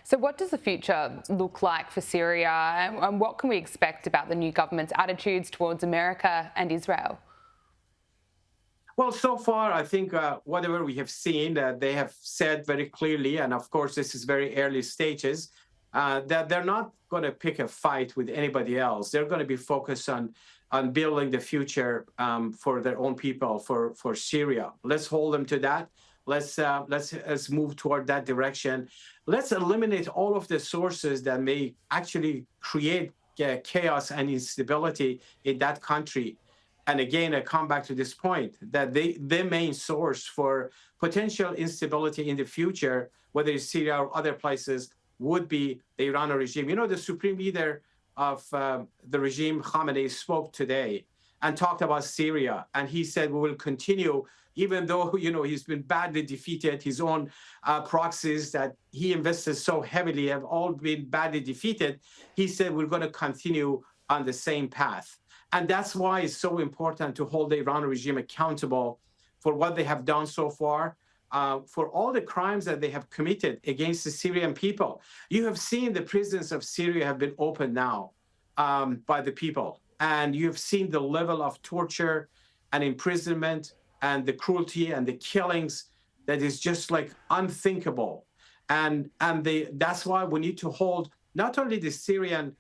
So what does the future look like for Syria, and what can we expect about the new government's attitudes towards America and Israel? Well, so far, I think whatever we have seen, they have said very clearly, and of course, this is very early stages, that they're not going to pick a fight with anybody else. They're going to be focused on building the future for their own people, for Syria. Let's hold them to that. Let's move toward that direction. Let's eliminate all of the sources that may actually create chaos and instability in that country. And again, I come back to this point that the main source for potential instability in the future, whether it's Syria or other places, would be the Iranian regime. You know, the supreme leader of the regime, Khamenei, spoke today and talked about Syria. And he said, we will continue, even though, you know, he's been badly defeated, his own proxies that he invested so heavily have all been badly defeated. He said, we're going to continue on the same path. And that's why it's so important to hold the Iranian regime accountable for what they have done so far, for all the crimes that they have committed against the Syrian people. You have seen the prisons of Syria have been opened now by the people. And you have seen the level of torture and imprisonment and the cruelty and the killings that is just like unthinkable. And that's why we need to hold not only the Syrian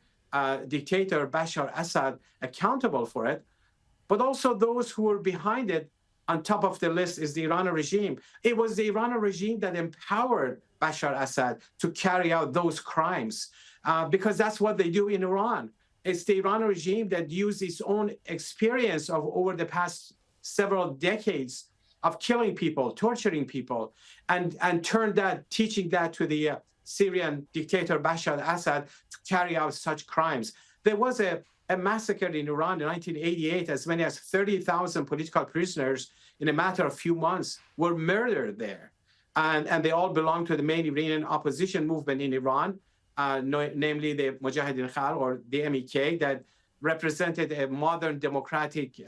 dictator Bashar Assad accountable for it, but also those who were behind it. On top of the list is the Iranian regime. It was the Iranian regime that empowered Bashar Assad to carry out those crimes, because that's what they do in Iran. It's the Iranian regime that used its own experience of over the past several decades of killing people, torturing people, and turned that, teaching that to the Syrian dictator Bashar al-Assad to carry out such crimes. There was a massacre in Iran in 1988. As many as 30,000 political prisoners in a matter of few months were murdered there. And they all belong to the main Iranian opposition movement in Iran, namely the Mujahideen Khalq, or the MEK, that represented a modern democratic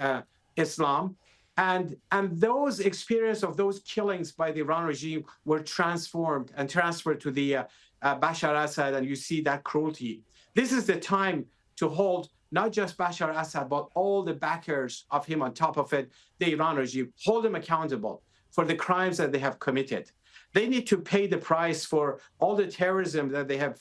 Islam. And those experience of those killings by the Iran regime were transformed and transferred to the Bashar Assad, and you see that cruelty. This is the time to hold not just Bashar Assad, but all the backers of him on top of it, the Iran regime, hold them accountable for the crimes that they have committed. They need to pay the price for all the terrorism that they have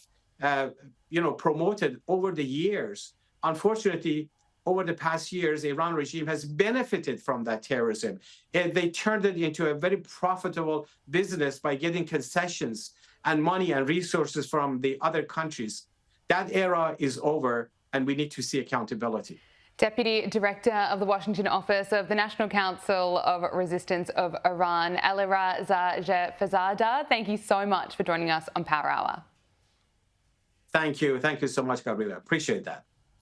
promoted over the years. Unfortunately, over the past years, the Iran regime has benefited from that terrorism. And they turned it into a very profitable business by getting concessions and money and resources from the other countries. That era is over, and we need to see accountability. Deputy Director of the Washington office of the National Council of Resistance of Iran, Alireza Jafarzadeh, thank you so much for joining us on Power Hour. Thank you. Thank you so much, Gabriella. Appreciate that.